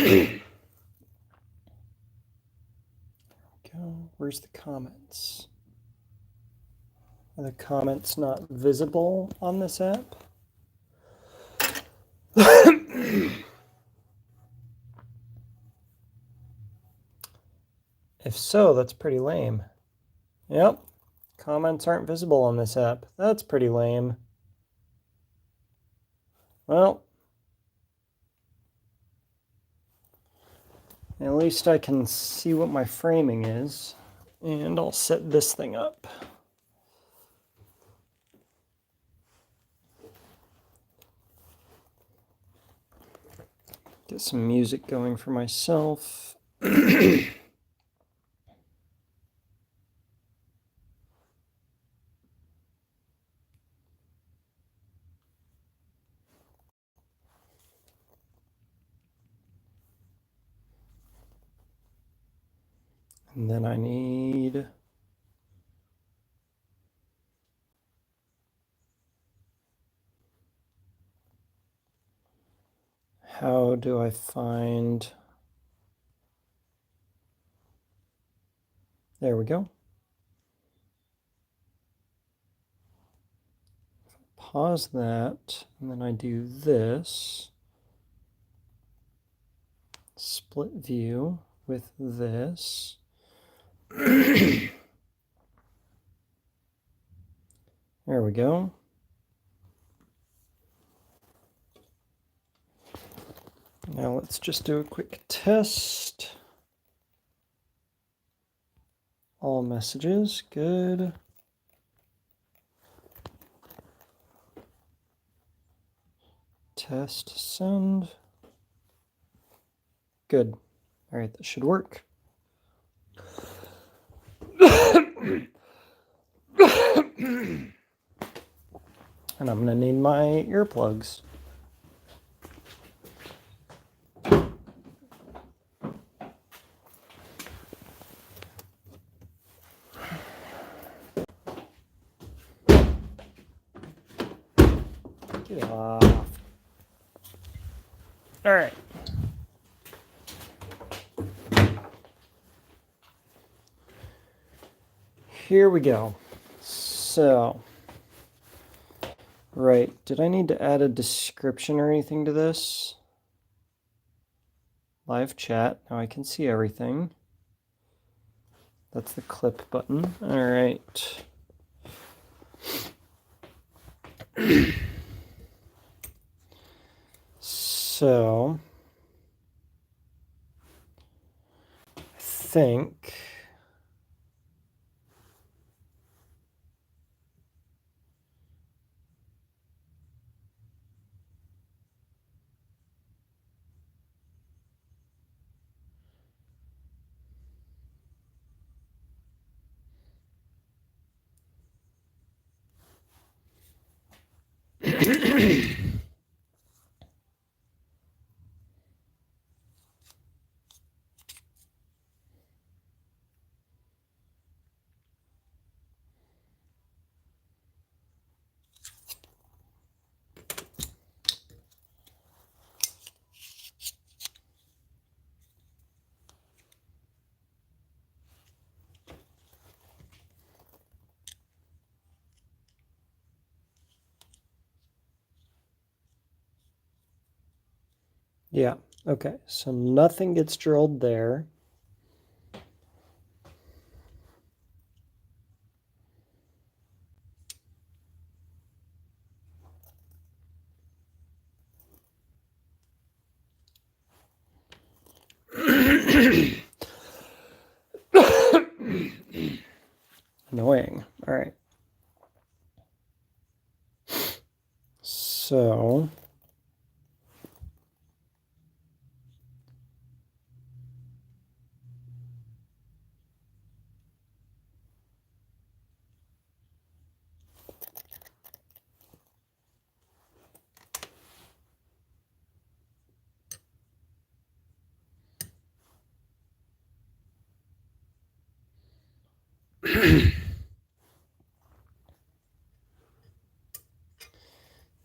Go. Where's the comments? Are the comments not visible on this app? If so, that's pretty lame. Yep, comments aren't visible on this app. That's pretty lame. Well, at least I can see what my framing is, and I'll set this thing up. Get some music going for myself. And then I need how do I find, there we go. Pause that, and then I do this. Split view with this. There we go. Now let's just do a quick test. All messages, good. Test, send. Good. All right, that should work. And I'm gonna need my earplugs. Get off. All right. Here we go. So, right, did I need to add a description or anything to this? Live chat, now I can see everything. That's the clip button. All right. So, I think yeah, okay, so nothing gets drilled there. Annoying. All right. So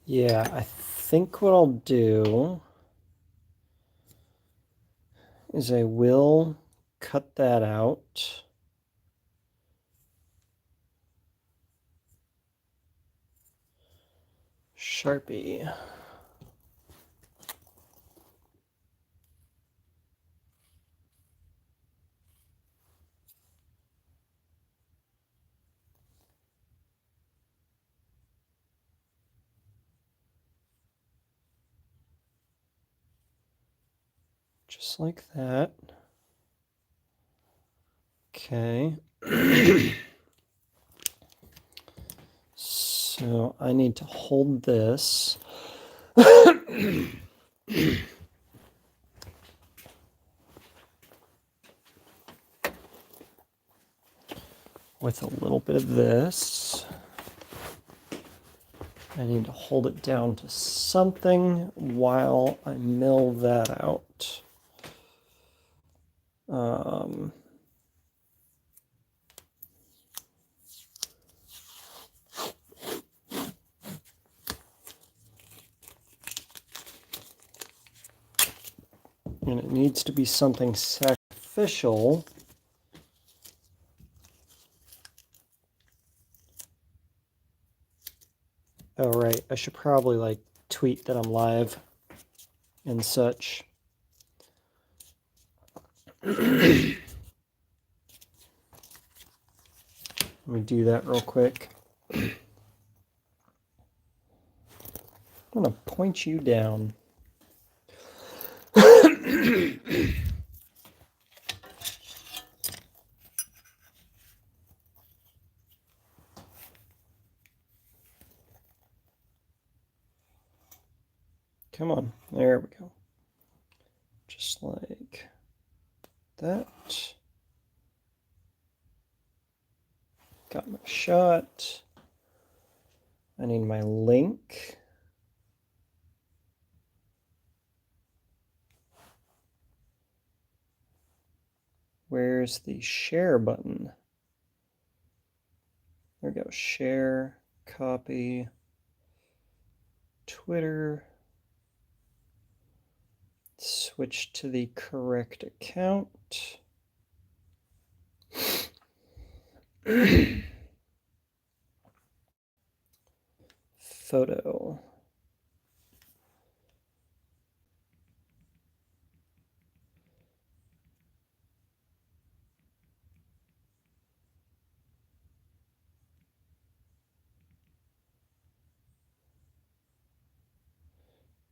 yeah, I think what I'll do is I will cut that out. Sharpie. Just like that. Okay. So I need to hold this. With a little bit of this. I need to hold it down to something while I mill that out. And it needs to be something sacrificial. Oh, right. I should probably like tweet that I'm live and such. Let me do that real quick. I'm going to point you down. Come on. There we go. Just like that. Got my shot. I need my link. Where's the share button? There we go. Share, copy, Twitter. Switch to the correct account. Photo.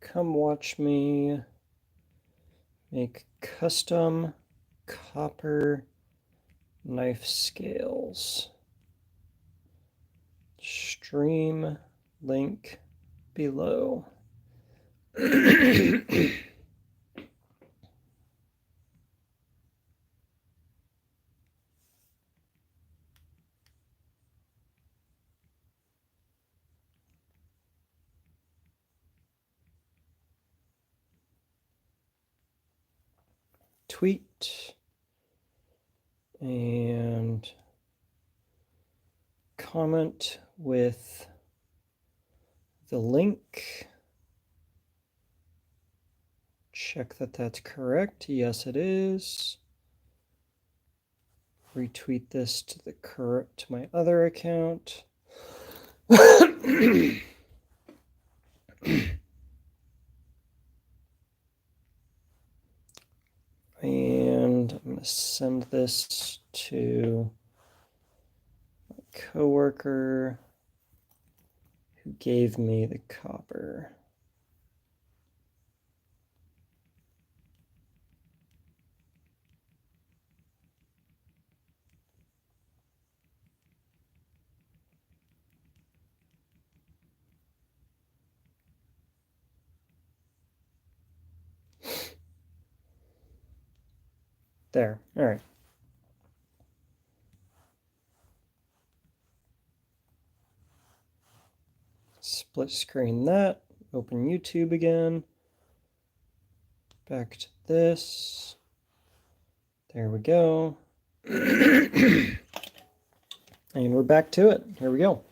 Come watch me make custom copper knife scales. Stream link below. Tweet and comment with the link. Check that that's correct. Yes, it is. Retweet this to my other account. And I'm going to send this to my coworker who gave me the copper. There. All right. Split screen that. Open YouTube again. Back to this. There we go. And we're back to it. Here we go.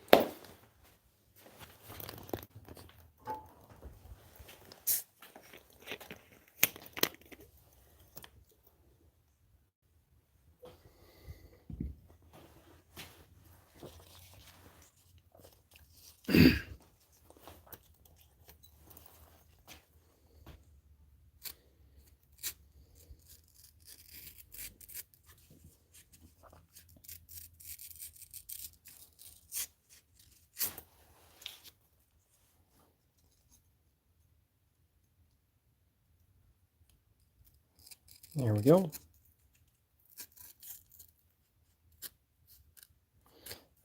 There we go.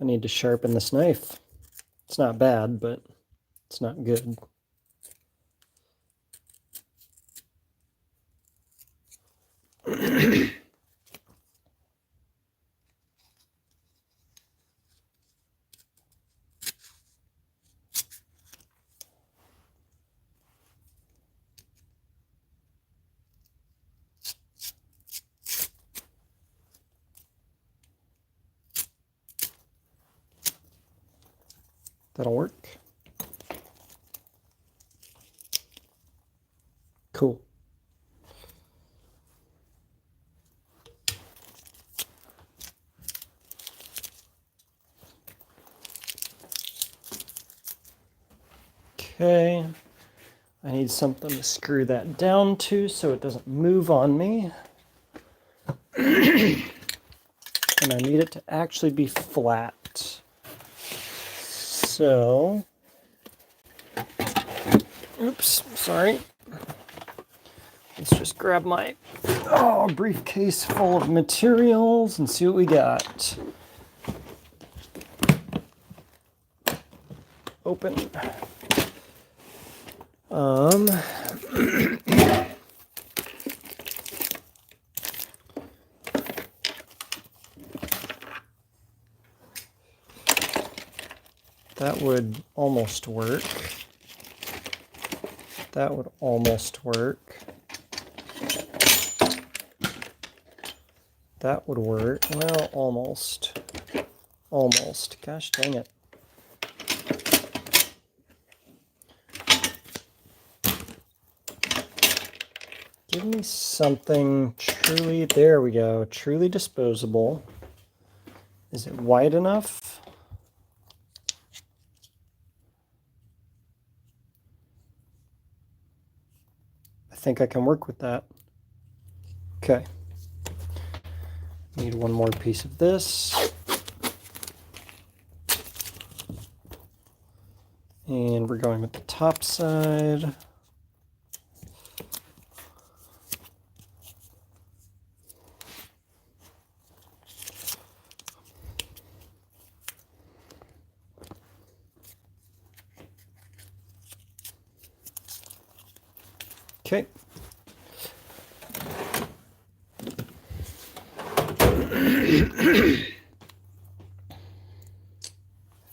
I need to sharpen this knife. It's not bad, but it's not good. That'll work. Cool. Okay, I need something to screw that down to so it doesn't move on me. And I need it to actually be flat. So, oops, sorry. Let's just grab my briefcase full of materials and see what we got. Open. That would almost work. That would almost work. That would work. Well, almost. Almost. Gosh dang it. Give me something truly, there we go, truly disposable. Is it wide enough? I think I can work with that. Okay. Need one more piece of this. And we're going with the top side. Okay.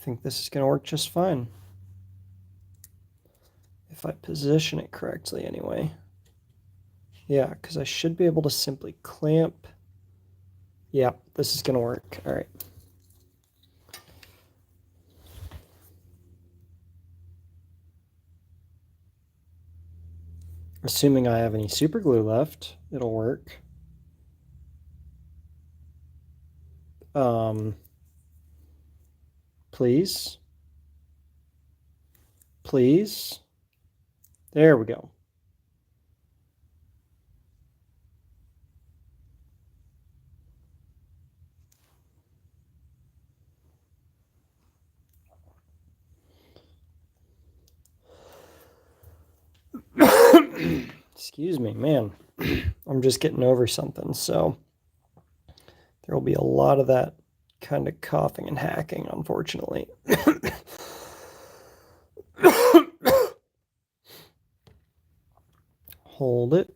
I think this is going to work just fine. If I position it correctly anyway. Yeah, because I should be able to simply clamp. Yeah, this is going to work. All right. Assuming I have any super glue left, it'll work. Please. Please. There we go. Excuse me, man. I'm just getting over something, so there will be a lot of that kind of coughing and hacking, unfortunately. Hold it.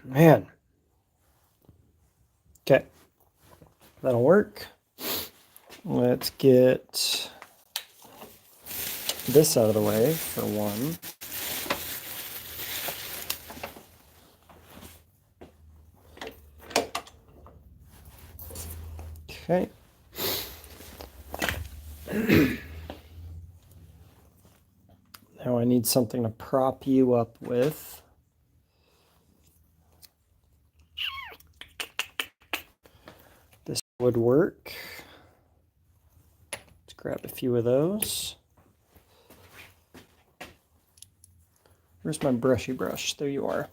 Man. Okay. That'll work. Let's get this out of the way for one. Okay. Now I need something to prop you up with. This would work. Let's grab a few of those. Where's my brushy brush? There you are.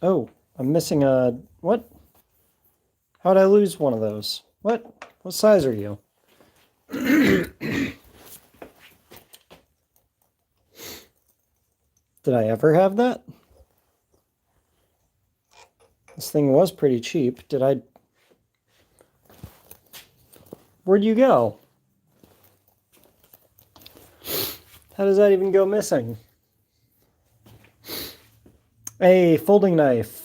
Oh, I'm missing a... What? How'd I lose one of those? What? What size are you? Did I ever have that? This thing was pretty cheap. Did I... Where'd you go? How does that even go missing? A folding knife.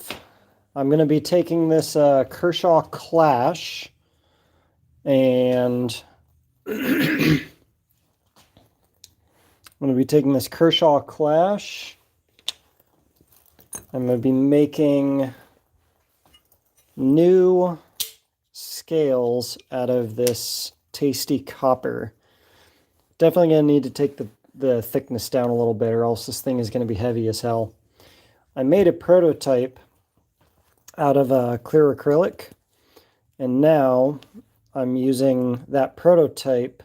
I'm going to be taking this Kershaw Clash and I'm going to be taking this Kershaw Clash. I'm going to be making new scales out of this tasty copper. Definitely going to need to take the thickness down a little bit, or else this thing is going to be heavy as hell. I made a prototype out of clear acrylic, and now I'm using that prototype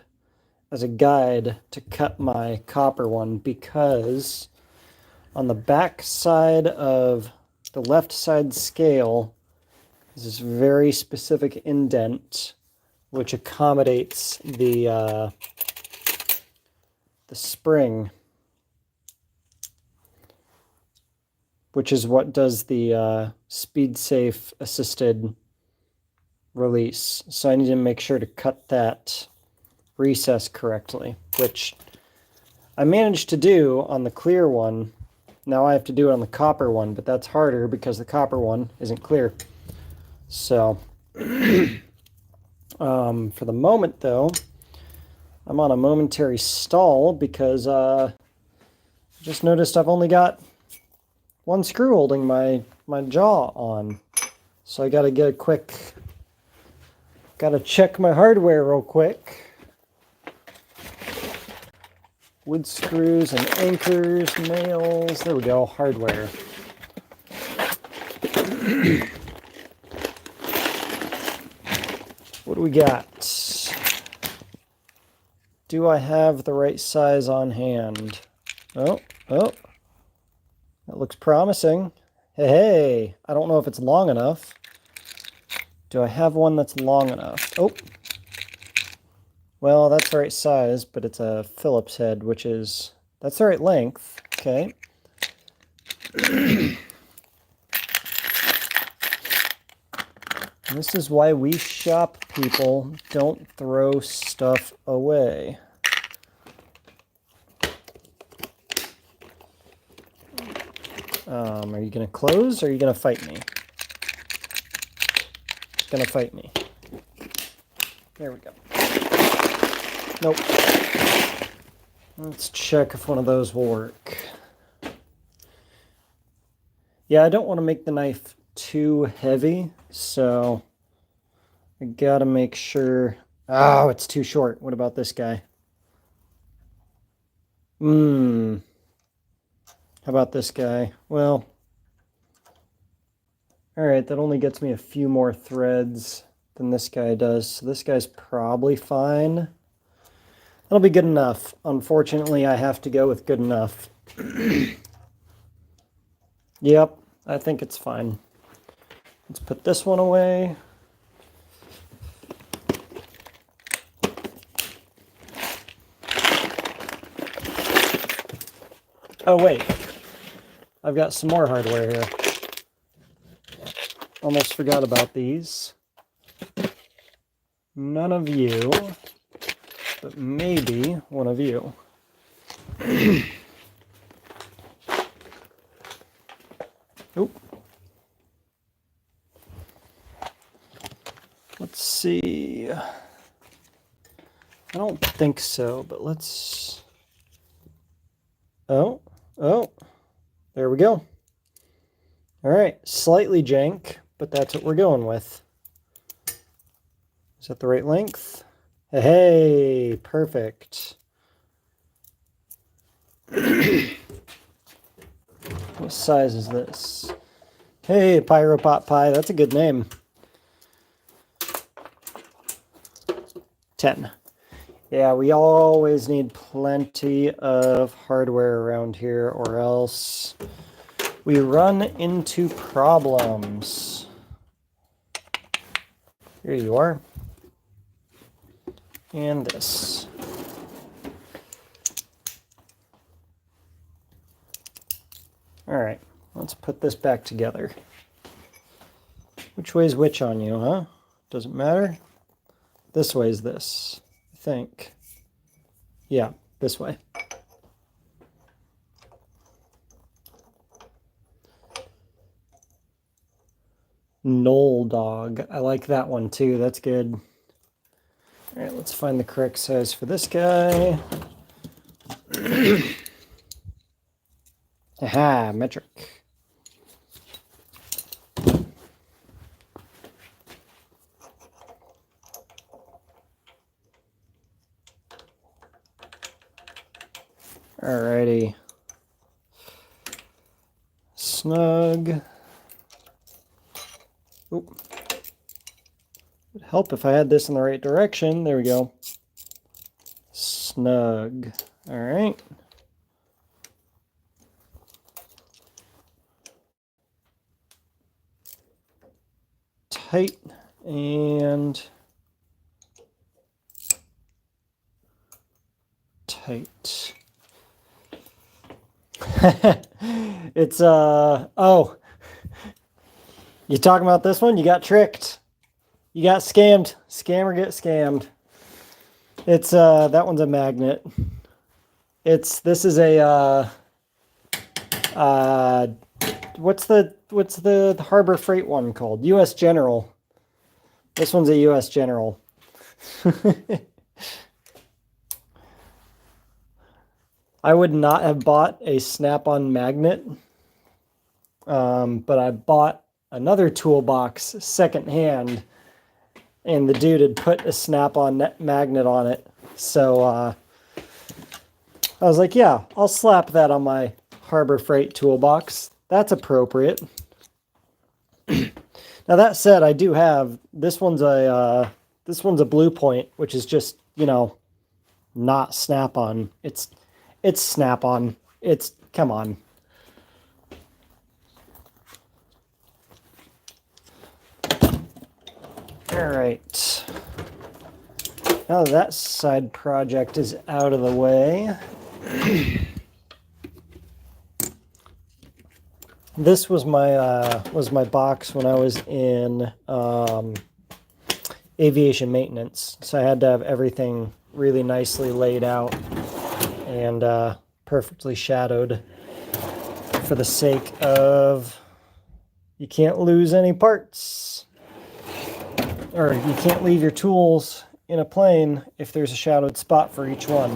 as a guide to cut my copper one, because on the back side of the left side scale is this very specific indent which accommodates the spring, which is what does the speed safe assisted release. So I need to make sure to cut that recess correctly, which I managed to do on the clear one. Now I have to do it on the copper one, but that's harder because the copper one isn't clear. So for the moment though, I'm on a momentary stall because I just noticed I've only got one screw holding my jaw on. So I gotta get a quick, gotta check my hardware real quick. Wood screws and anchors, nails, there we go, hardware. What do we got? Do I have the right size on hand? Oh, that looks promising. Hey, I don't know if it's long enough. Do I have one that's long enough? Oh, well, that's the right size, but it's a Phillips head, which is, that's the right length. Okay. This is why we shop people don't throw stuff away. Are you going to close or are you going to fight me? Going to fight me. There we go. Nope. Let's check if one of those will work. Yeah, I don't want to make the knife too heavy, so I gotta make sure. Oh, it's too short. What about this guy? How about this guy? Well, all right, that only gets me a few more threads than this guy does, so this guy's probably fine. That'll be good enough. Unfortunately, I have to go with good enough. Yep, I think it's fine. Let's put this one away. Oh, wait. I've got some more hardware here. Almost forgot about these. None of you, but maybe one of you. Oop. Let's see. I don't think so, but let's... Oh, there we go. All right, slightly jank, but that's what we're going with. Is that the right length? Hey, perfect. What size is this? Hey, Pyro Pot Pie, that's a good name. 10. Yeah, we always need plenty of hardware around here, or else we run into problems. Here you are. And this. All right, let's put this back together. Which way's which on you, huh? Doesn't matter. This way's this, I think. Yeah, this way. Knoll dog. I like that one too. That's good. All right, let's find the correct size for this guy. Aha, metric. Alrighty. Snug. Oop. Would help if I had this in the right direction. There we go. Snug. All right. Tight and tight. It's oh, you talking about this one? You got tricked. You got scammed. Scammer get scammed. It's that one's a magnet. This is a what's the Harbor Freight one called? US General. This one's a US General. I would not have bought a snap-on magnet, but I bought another toolbox secondhand, and the dude had put a snap-on magnet on it. So I was like, yeah, I'll slap that on my Harbor Freight toolbox. That's appropriate. Now that said, I do have this one's a Blue Point, which is just, you know, not snap-on. It's snap-on. Come on. All right. Now that side project is out of the way. This was my box when I was in aviation maintenance. So I had to have everything really nicely laid out and perfectly shadowed for the sake of you can't lose any parts, or you can't leave your tools in a plane if there's a shadowed spot for each one.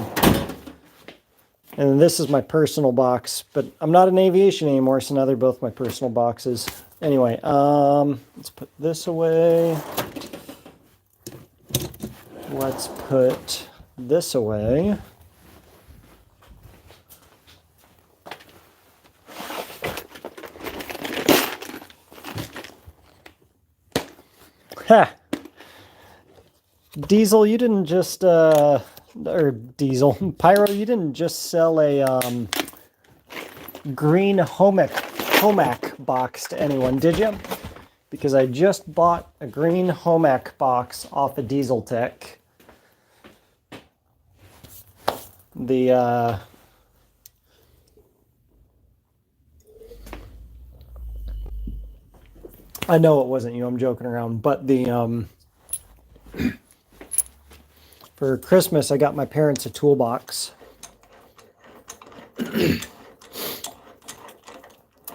And this is my personal box, but I'm not in aviation anymore, so now they're both my personal boxes. Anyway, let's put this away. Let's put this away. Ha! Diesel, you didn't just, or Diesel, Pyro, you didn't just sell a green Homac box to anyone, did you? Because I just bought a green Homac box off of Diesel Tech. I know it wasn't you, I'm joking around, but for Christmas, I got my parents a toolbox.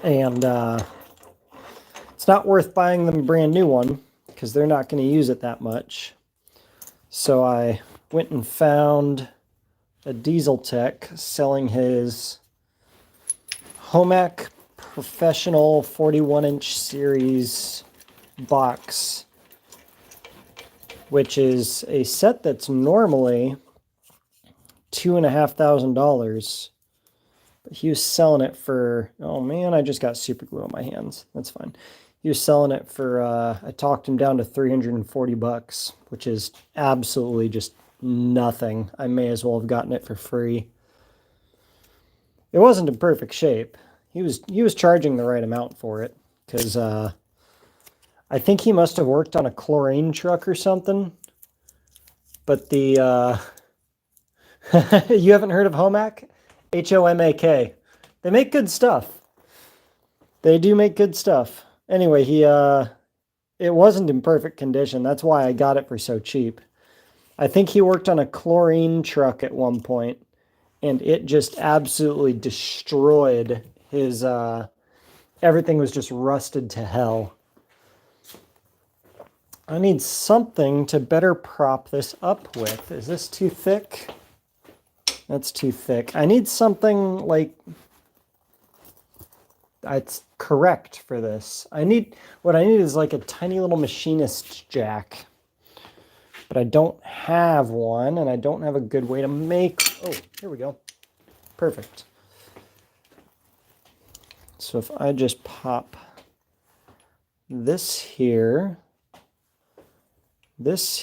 And it's not worth buying them a brand new one because they're not going to use it that much. So I went and found a Diesel Tech selling his Homac professional 41-inch series box, which is a set that's normally $2,500. But he was selling it for, oh man, I just got super glue on my hands. That's fine. He was selling it for, I talked him down to $340, which is absolutely just nothing. I may as well have gotten it for free. It wasn't in perfect shape. He was charging the right amount for it, because I think he must have worked on a chlorine truck or something. But the you haven't heard of Homak? Homak. They make good stuff. They do make good stuff. Anyway, it wasn't in perfect condition. That's why I got it for so cheap. I think he worked on a chlorine truck at one point, and it just absolutely destroyed his, everything was just rusted to hell. I need something to better prop this up with. Is this too thick? That's too thick. I need something like it's correct for this. What I need is like a tiny little machinist jack. But I don't have one, and I don't have a good way to make. Oh, here we go. Perfect. So if I just pop this here, and this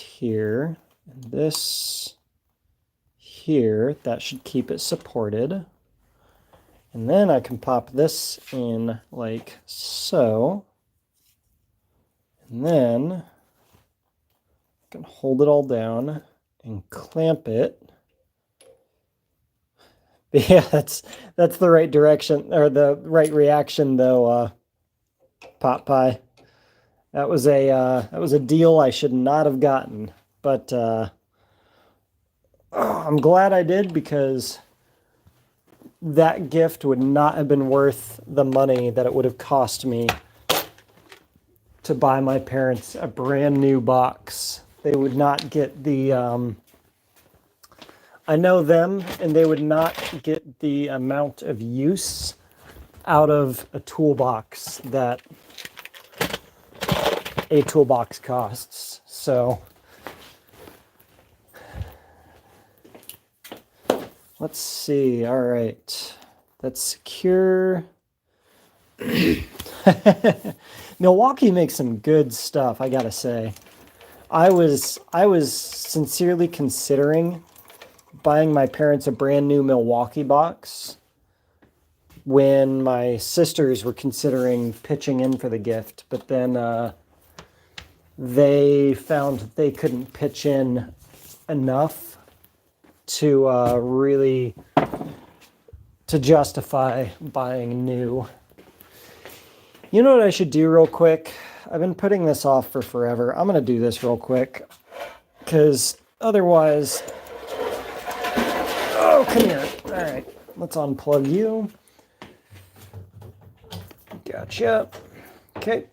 here, that should keep it supported. And then I can pop this in like so. And then I can hold it all down and clamp it. But yeah, that's the right direction, or the right reaction though, Pot Pie. That was a deal I should not have gotten, but I'm glad I did, because that gift would not have been worth the money that it would have cost me to buy my parents a brand new box. They would not get the, I know them, and they would not get the amount of use out of a toolbox that a toolbox costs. So let's see. All right, that's secure. Milwaukee makes some good stuff, I gotta say. I was sincerely considering buying my parents a brand new Milwaukee box when my sisters were considering pitching in for the gift, but then they found that they couldn't pitch in enough to really to justify buying new. You know what I should do real quick? I've been putting this off for forever. I'm going to do this real quick, because otherwise... Oh, come here. All right, let's unplug you. Gotcha. Okay.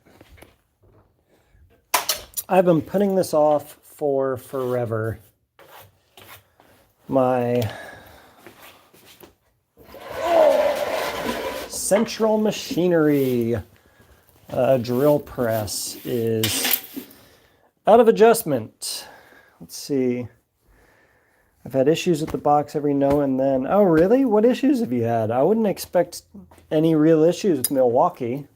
I've been putting this off for forever. My central machinery drill press is out of adjustment. Let's see. I've had issues with the box every now and then. Oh, really? What issues have you had? I wouldn't expect any real issues with Milwaukee.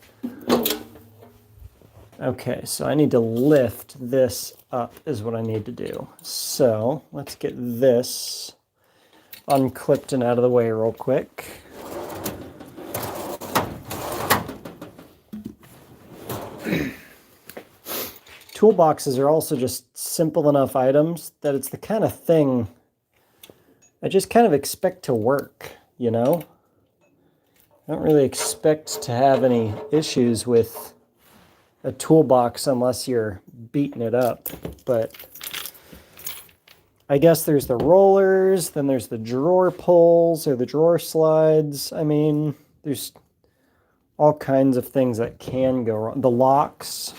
Okay, so I need to lift this up is what I need to do. So let's get this unclipped and out of the way real quick. Toolboxes are also just simple enough items that it's the kind of thing I just kind of expect to work, you know? I don't really expect to have any issues with a toolbox unless you're beating it up. But I guess there's the rollers, then there's the drawer pulls or the drawer slides. I mean, there's all kinds of things that can go wrong. The locks.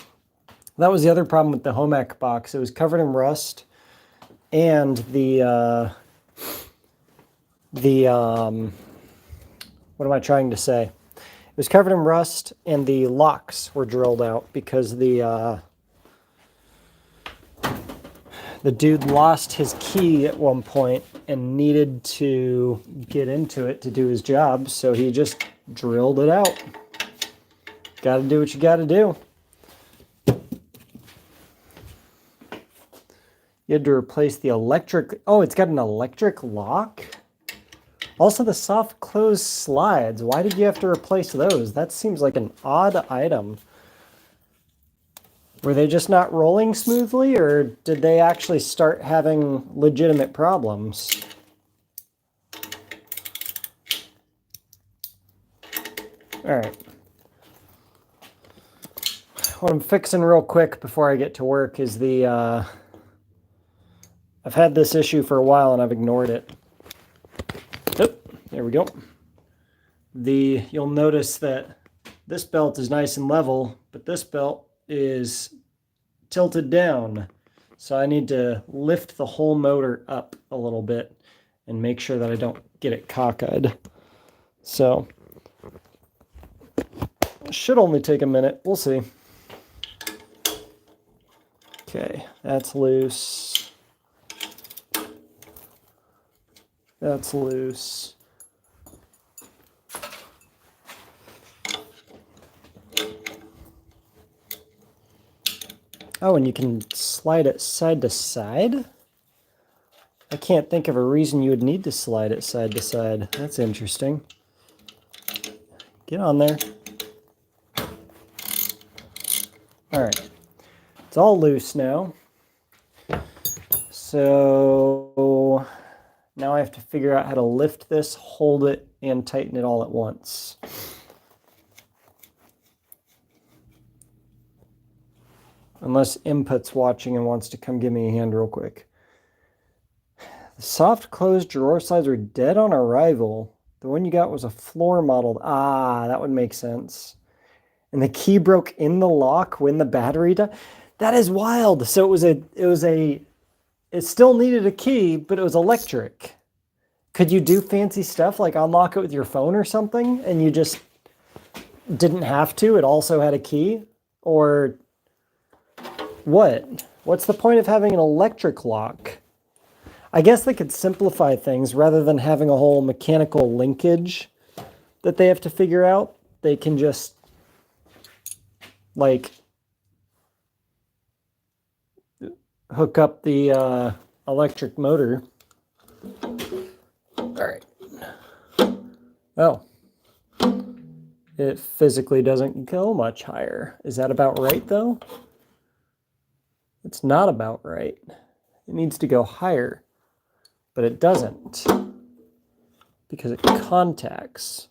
That was the other problem with the Homak box. It was covered in rust, and the what am I trying to say? It was covered in rust, and the locks were drilled out because the dude lost his key at one point and needed to get into it to do his job, so he just drilled it out. Gotta do what you gotta do. You had to replace the electric... Oh, it's got an electric lock? Also, the soft close slides. Why did you have to replace those? That seems like an odd item. Were they just not rolling smoothly, or did they actually start having legitimate problems? All right. What I'm fixing real quick before I get to work is the... I've had this issue for a while and I've ignored it. Oh, there we go. You'll notice that this belt is nice and level, but this belt is tilted down. So I need to lift the whole motor up a little bit and make sure that I don't get it cockeyed. So, should only take a minute. We'll see. Okay, that's loose. That's loose. Oh, and you can slide it side to side? I can't think of a reason you would need to slide it side to side. That's interesting. Get on there. All right. It's all loose now. So... now I have to figure out how to lift this, hold it, and tighten it all at once. Unless Input's watching and wants to come give me a hand real quick. The soft closed drawer slides were dead on arrival. The one you got was a floor modeled. Ah, that would make sense. And the key broke in the lock when the battery died. That is wild. So it still needed a key, but it was electric. Could you do fancy stuff like unlock it with your phone or something and you just didn't have to? It also had a key? Or what? What's the point of having an electric lock? I guess they could simplify things rather than having a whole mechanical linkage that they have to figure out. They can just, like, hook up the electric motor. All right. Oh. It physically doesn't go much higher. Is that about right, though? It's not about right. It needs to go higher, but it doesn't because it contacts.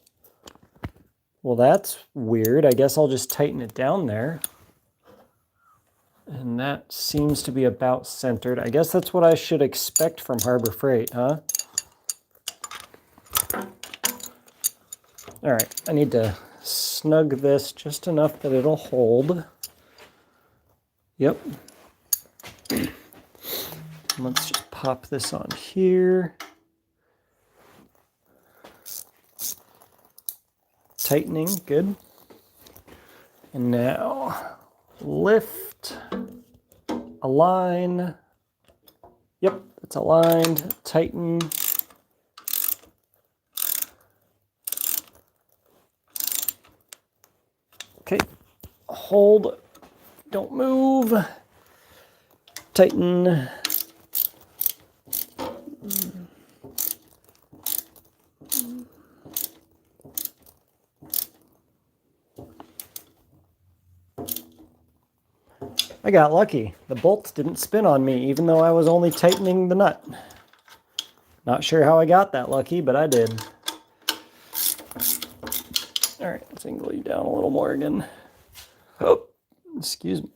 Well, that's weird. I guess I'll just tighten it down there. And that seems to be about centered. I guess that's what I should expect from Harbor Freight, huh? All right, I need to snug this just enough that it'll hold. Yep. Let's just pop this on here. Tightening, good. And now lift, align. Yep, it's aligned, tighten. Okay, hold, don't move, tighten. I got lucky. The bolts didn't spin on me, even though I was only tightening the nut. Not sure how I got that lucky, but I did. All right, let's angle you down a little more again. Oh, excuse me.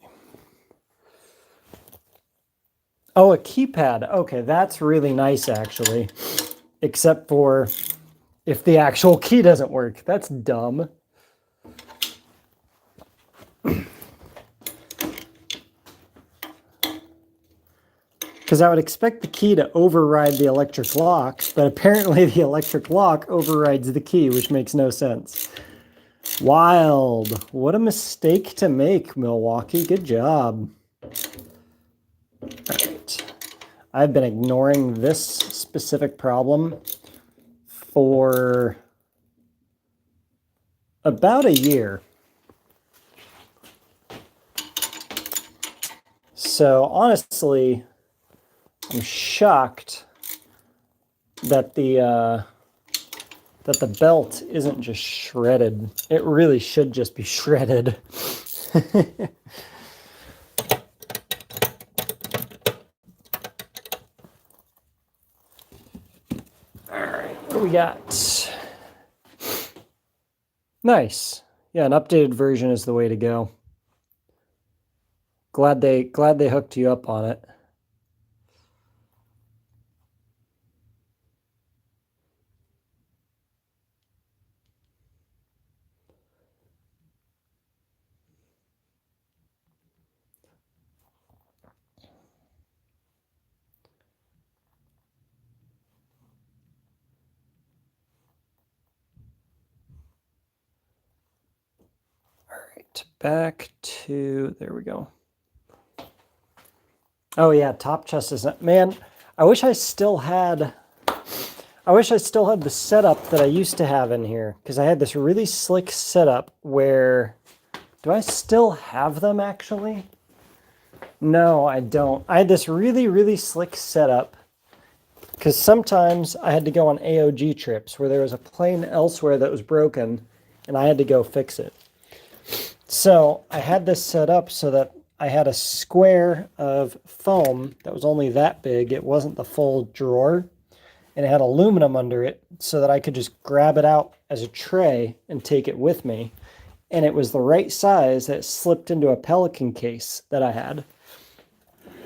Oh, a keypad. Okay, that's really nice, actually. Except for if the actual key doesn't work. That's dumb. Because I would expect the key to override the electric lock, but apparently the electric lock overrides the key, which makes no sense. Wild. What a mistake to make, Milwaukee. Good job. All right. I've been ignoring this specific problem for about a year. So honestly, I'm shocked that the belt isn't just shredded. It really should just be shredded. All right, what do we got? Nice. Yeah, an updated version is the way to go. Glad they hooked you up on it. All right, back to, there we go. Oh yeah, top chest isn't, man, I wish I still had the setup that I used to have in here, because I had this really slick setup where, do I still have them actually? No, I don't. I had this really, really slick setup because sometimes I had to go on AOG trips where there was a plane elsewhere that was broken and I had to go fix it. So I had this set up so that I had a square of foam that was only that big. It wasn't the full drawer, and it had aluminum under it so that I could just grab it out as a tray and take it with me. And it was the right size that slipped into a Pelican case that I had.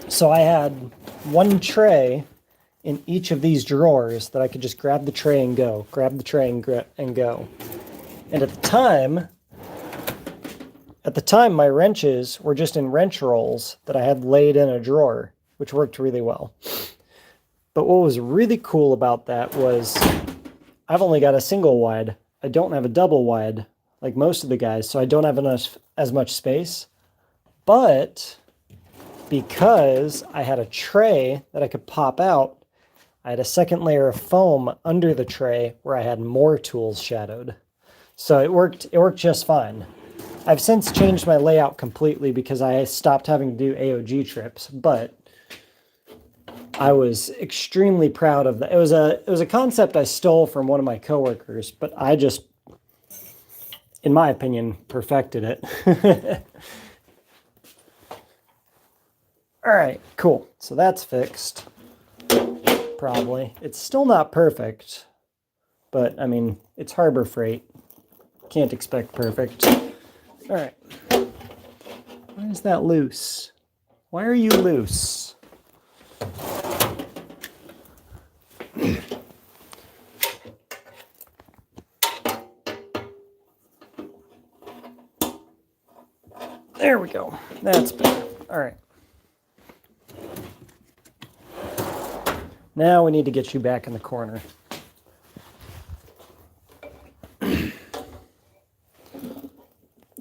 So I had one tray in each of these drawers that I could just grab the tray and go, grab the tray and go. And at the time, my wrenches were just in wrench rolls that I had laid in a drawer, which worked really well. But what was really cool about that was I've only got a single wide. I don't have a double wide like most of the guys, so I don't have as much space. But because I had a tray that I could pop out, I had a second layer of foam under the tray where I had more tools shadowed. So it worked just fine. I've since changed my layout completely because I stopped having to do AOG trips, but I was extremely proud of that. It was a concept I stole from one of my coworkers, but I just, in my opinion, perfected it. All right, cool. So that's fixed. Probably. It's still not perfect, but I mean, it's Harbor Freight. Can't expect perfect. All right. Why is that loose? Why are you loose? There we go. That's better. All right. Now we need to get you back in the corner.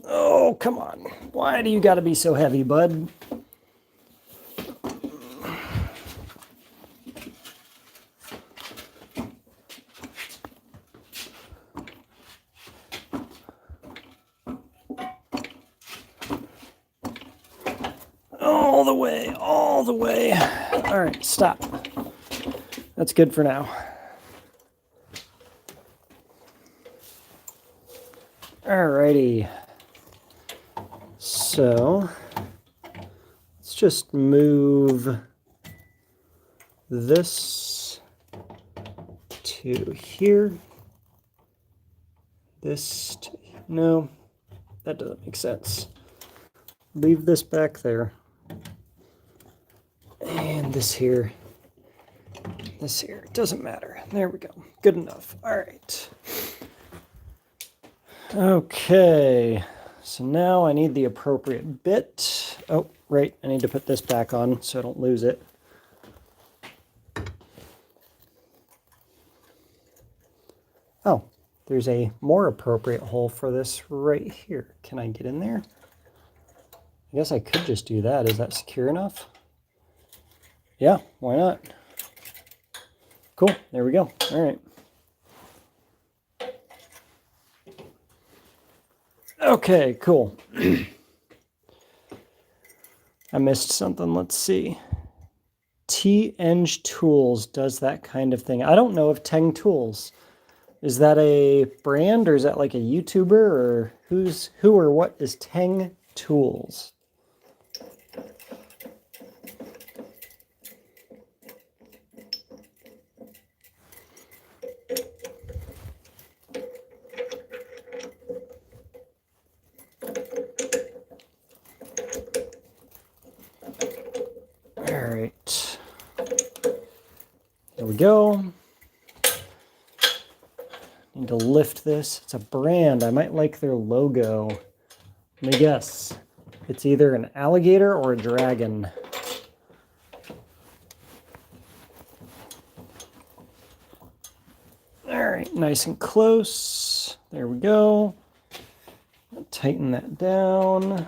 Oh, come on. Why do you got to be so heavy, bud? All the way, all the way. All right, stop. That's good for now. Alrighty. So let's just move this to here. This to, no, that doesn't make sense. Leave this back there. And this here. This here. Doesn't matter. There we go. Good enough. All right. Okay. So now I need the appropriate bit. Oh, right. I need to put this back on so I don't lose it. Oh, There's a more appropriate hole for this right here. Can I get in there? I guess I could just do that. Is that secure enough? Yeah, why not? Cool, there we go. All right. Okay, cool. I missed something. Let's see. T-Eng Tools does that kind of thing. I don't know of Teng Tools. Is that a brand or is that like a YouTuber or who or what is Teng Tools? All right. There we go. Need to lift this. It's a brand. I might like their logo. Let me guess. It's either an alligator or a dragon. All right, nice and close. There we go. Tighten that down.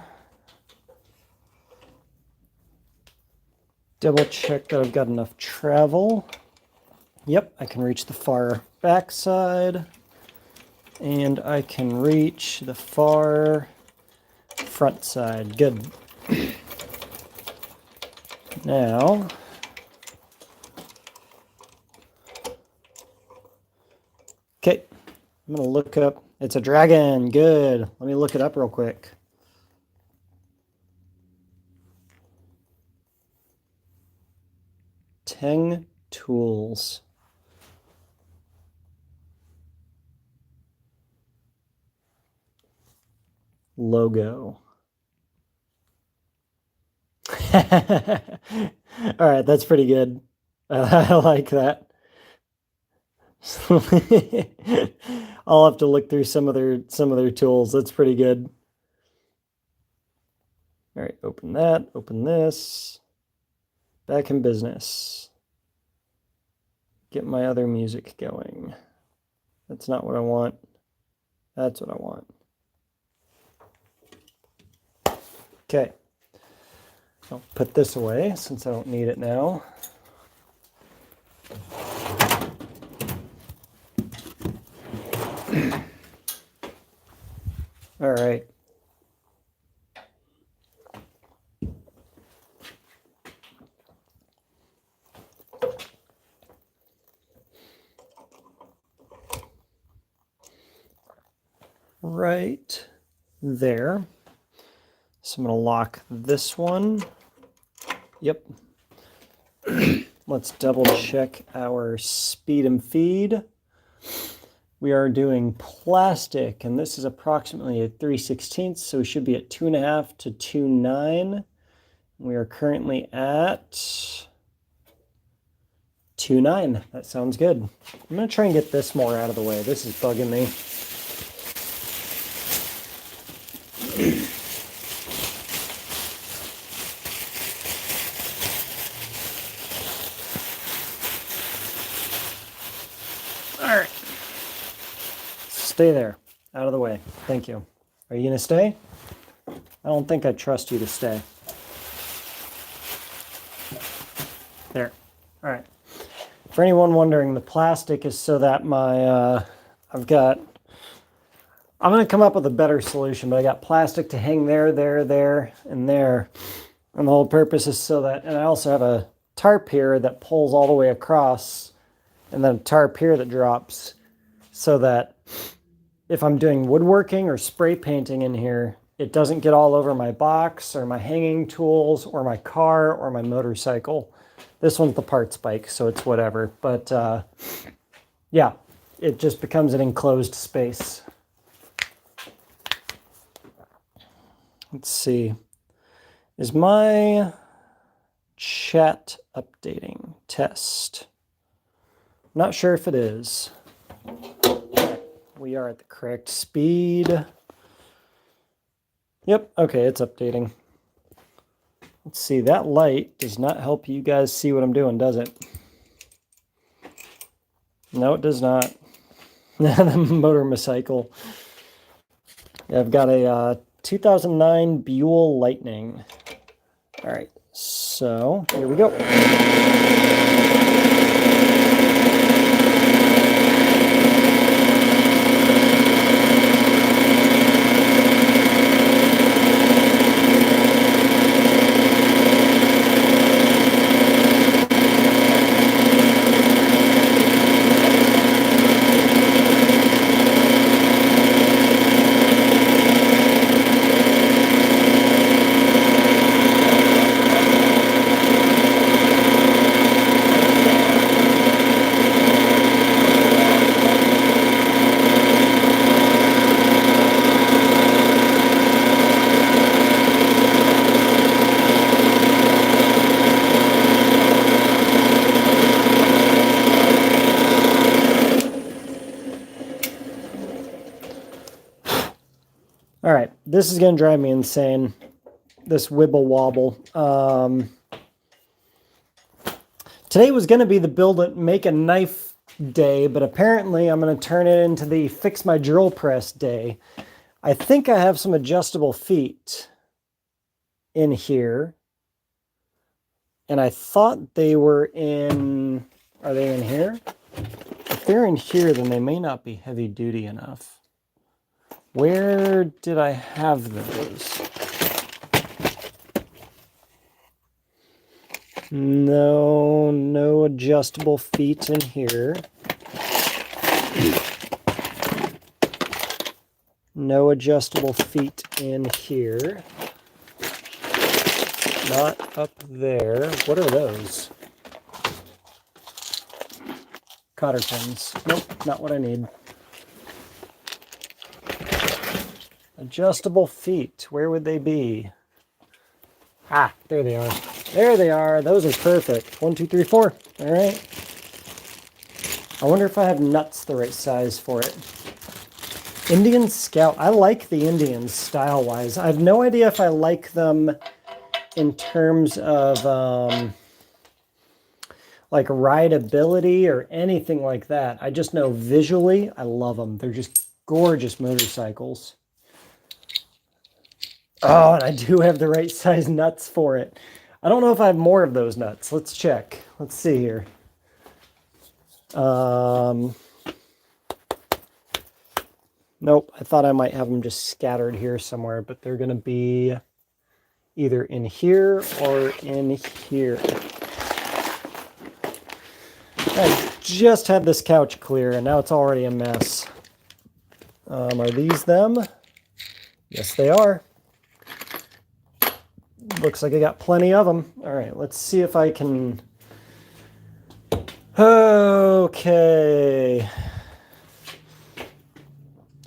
Double check that I've got enough travel. Yep, I can reach the far back side. And I can reach the far front side. Good. Now, okay, I'm going to look up. It's a dragon. Good. Let me look it up real quick. Teng Tools. Logo. All right, that's pretty good. I like that. I'll have to look through some of their tools. That's pretty good. All right, open that, open this. Back in business. Get my other music going. That's not what I want. That's what I want. Okay. I'll put this away since I don't need it now. All right. Right there. So I'm going to lock this one. Yep. Let's double check our speed and feed. We are doing plastic, and this is approximately a 3/16, so we should be at 2.5 to 2.9. We are currently at 2.9. That sounds good. I'm going to try and get this more out of the way. This is bugging me. All right. Stay there. Out of the way. Thank you. Are you going to stay? I don't think I trust you to stay. There. All right. For anyone wondering, the plastic is so that my, I'm going to come up with a better solution, but I got plastic to hang there, there, and there. And the whole purpose is so that, and I also have a tarp here that pulls all the way across, and then a tarp here that drops, so that if I'm doing woodworking or spray painting in here, it doesn't get all over my box or my hanging tools or my car or my motorcycle. This one's the parts bike, so it's whatever. But yeah, it just becomes an enclosed space. Let's see. Is my chat updating? Test. Not sure if it is. We are at the correct speed. Yep, okay, it's updating. Let's see, that light does not help you guys see what I'm doing, does it? No, it does not. The motor motorcycle. Yeah, I've got a 2009 Buell Lightning. All right, so here we go. All right, this is going to drive me insane, this wibble wobble. Today was going to be the build it, make a knife day, but apparently I'm going to turn it into the fix my drill press day. I think I have some adjustable feet in here, and I thought they were in, are they in here? If they're in here, then they may not be heavy duty enough. Where did I have those? No adjustable feet in here. No adjustable feet in here. Not up there. What are those? Cotter pins. Nope, not what I need. Adjustable feet. Where would they be? Ah, there they are. There they are. Those are perfect. 1, 2, 3, 4. All right. I wonder if I have nuts the right size for it. Indian Scout. I like the Indians style-wise. I have no idea if I like them in terms of like rideability or anything like that. I just know visually, I love them. They're just gorgeous motorcycles. Oh, and I do have the right size nuts for it. I don't know if I have more of those nuts. Let's check. Let's see here. Nope, I thought I might have them just scattered here somewhere, but they're going to be either in here or in here. I just had this couch clear, and now it's already a mess. Are these them? Yes, they are. Looks like I got plenty of them. All right, let's see if I can... Okay.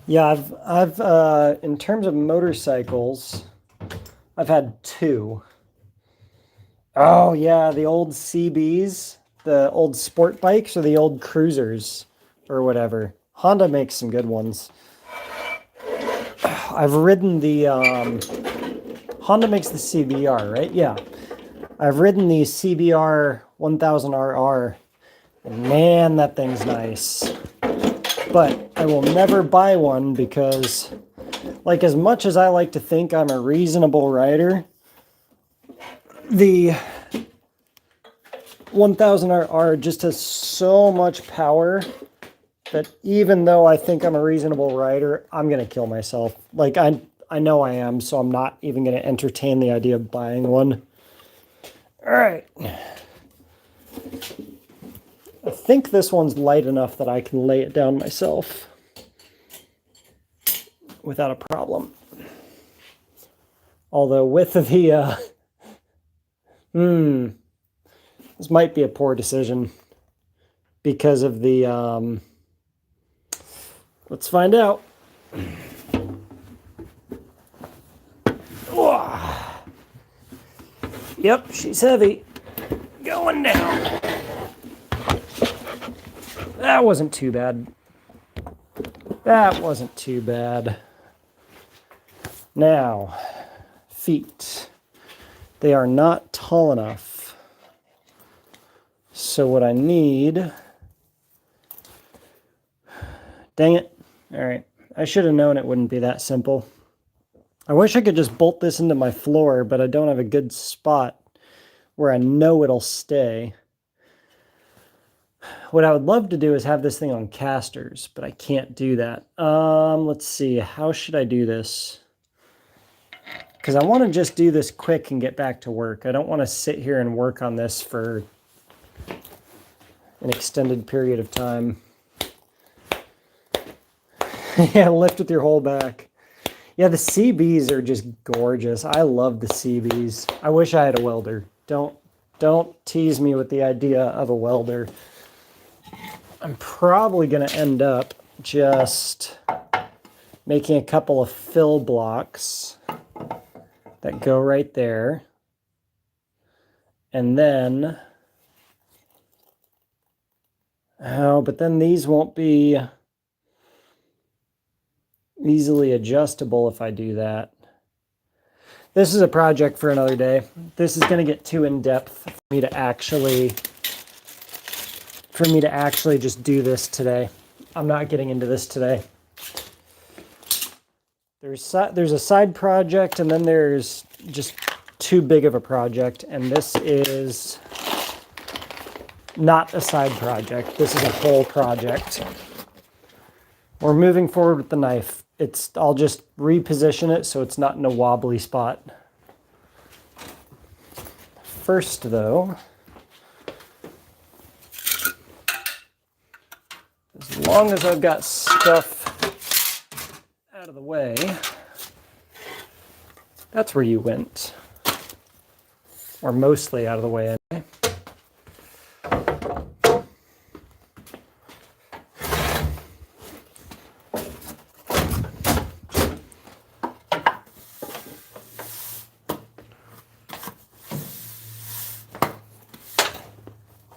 Yeah, I've in terms of motorcycles, I've had 2. Oh yeah, the old CBs, the old sport bikes, or the old cruisers, or whatever. Honda makes some good ones. I've ridden the Honda makes the CBR, right? Yeah, I've ridden the CBR 1000RR, and man, that thing's nice. But I will never buy one because, like, as much as I like to think I'm a reasonable rider, the 1000RR just has so much power that even though I think I'm a reasonable rider, I'm going to kill myself. Like, I know I am, so I'm not even going to entertain the idea of buying one. All right. I think this one's light enough that I can lay it down myself without a problem. Although with the, this might be a poor decision because of the, let's find out. Yep, she's heavy. Going down. That wasn't too bad. That wasn't too bad. Now, feet. They are not tall enough. So what I need Dang it. All right. I should have known it wouldn't be that simple. I wish I could just bolt this into my floor, but I don't have a good spot where I know it'll stay. What I would love to do is have this thing on casters, but I can't do that. Let's see. How should I do this? Because I want to just do this quick and get back to work. I don't want to sit here and work on this for an extended period of time. Yeah, lift with your whole back. Yeah, the CBs are just gorgeous. I love the CBs. I wish I had a welder. Don't tease me with the idea of a welder. I'm probably going to end up just making a couple of fill blocks that go right there. And then, oh, but then these won't be easily adjustable if I do that. This is a project for another day. This is going to get too in-depth for me to actually just do this today. I'm not getting into this today. There's a side project, and then there's just too big of a project, and this is not a side project. This is a whole project. We're moving forward with the knife. I'll just reposition it so it's not in a wobbly spot. First, though, as long as I've got stuff out of the way, that's where you went. Or mostly out of the way, anyway.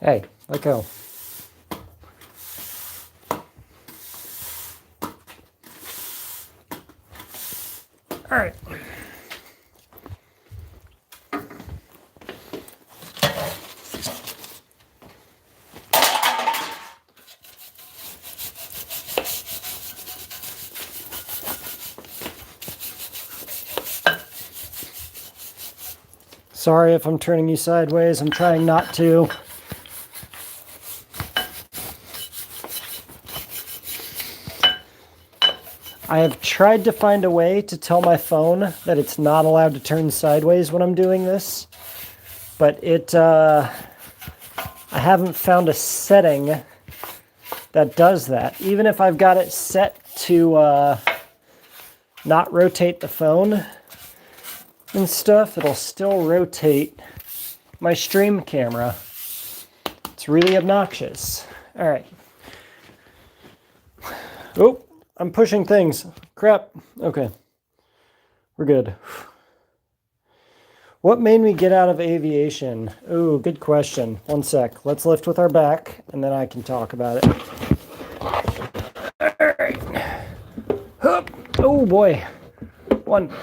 Hey, let go. All right. Sorry if I'm turning you sideways. I'm trying not to. I have tried to find a way to tell my phone that it's not allowed to turn sideways when I'm doing this, but I haven't found a setting that does that. Even if I've got it set to not rotate the phone and stuff, it'll still rotate my stream camera. It's really obnoxious. All right. Oh. I'm pushing things. Crap. Okay. We're good. What made me get out of aviation? Ooh, good question. One sec. Let's lift with our back, and then I can talk about it. All right. Hup. Oh, boy. 1,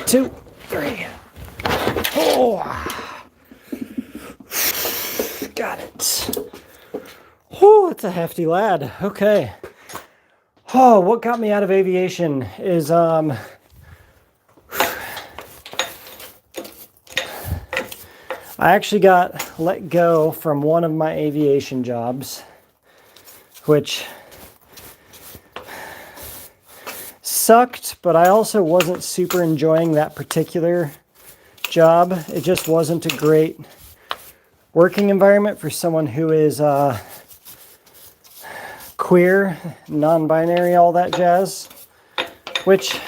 2, 3. Oh. Got it. Oh, it's a hefty lad. Okay. Oh, what got me out of aviation is I actually got let go from one of my aviation jobs, which sucked, but I also wasn't super enjoying that particular job. It just wasn't a great working environment for someone who is queer, non-binary, all that jazz, which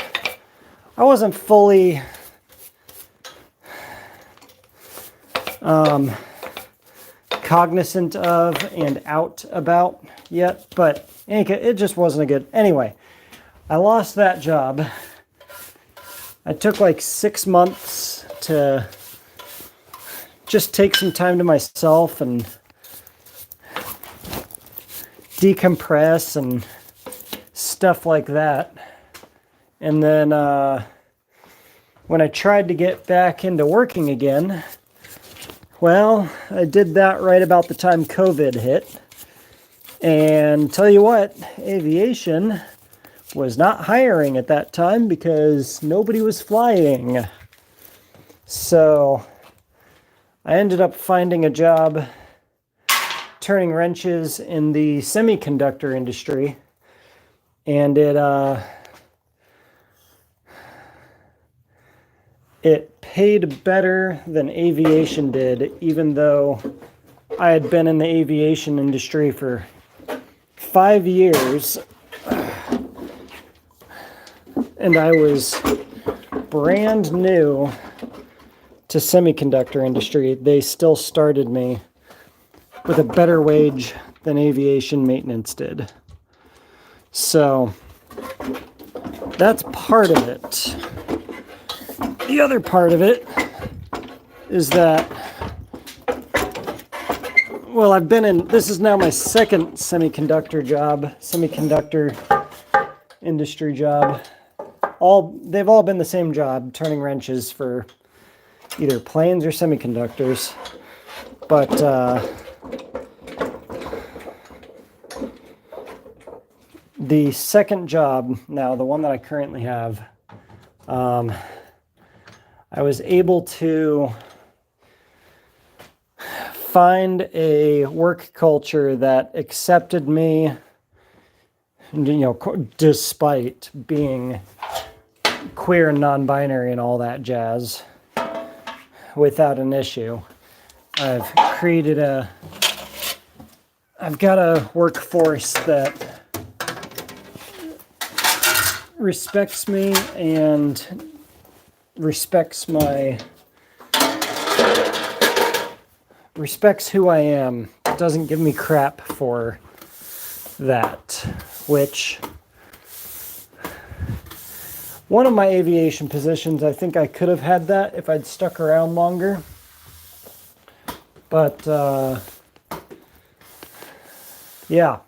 I wasn't fully cognizant of and out about yet, but it just wasn't a good. Anyway, I lost that job. I took like 6 months to just take some time to myself and decompress and stuff like that. And then when I tried to get back into working again, well, I did that right about the time COVID hit. And tell you what, aviation was not hiring at that time because nobody was flying. So I ended up finding a job turning wrenches in the semiconductor industry, and it paid better than aviation did, even though I had been in the aviation industry for 5 years, and I was brand new to semiconductor industry. They still started me with a better wage than aviation maintenance did. So that's part of it. The other part of it is that, well, I've been in, this is now my second semiconductor industry job. They've all been the same job, turning wrenches for either planes or semiconductors. But the second job, now the one that I currently have, I was able to find a work culture that accepted me, despite being queer and non-binary and all that jazz, without an issue. I've got a workforce that respects me and respects who I am. Doesn't give me crap for that, which one of my aviation positions, I think I could have had that if I'd stuck around longer. But yeah,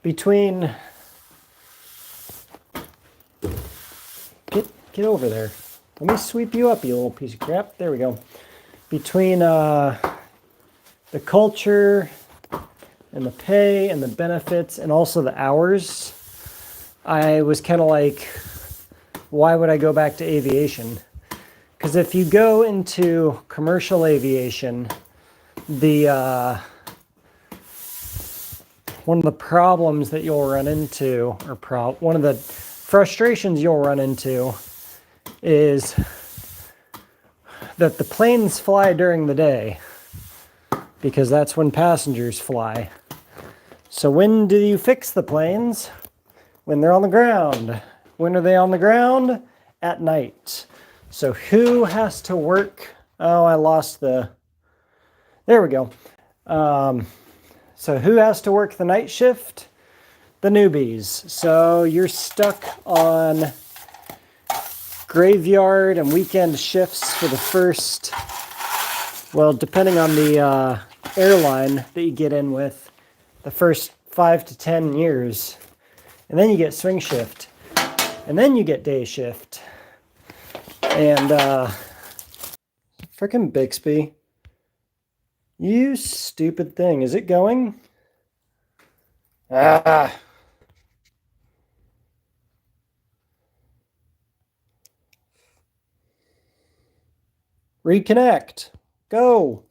between get over there. Let me sweep you up, you little piece of crap. There we go. Between the culture and the pay and the benefits and also the hours, I was kind of like, why would I go back to aviation? Because if you go into commercial aviation, one of the problems that you'll run into, or one of the frustrations you'll run into, is that the planes fly during the day, because that's when passengers fly. So when do you fix the planes? When they're on the ground. When are they on the ground? At night. So who has to work? Oh, I lost the... There we go. So who has to work the night shift? The newbies. So you're stuck on graveyard and weekend shifts for the first, well, depending on the airline that you get in with, the first 5 to 10 years. And then you get swing shift. And then you get day shift. And frickin' Bixby. You stupid thing. Is it going? Ah. Reconnect. Go.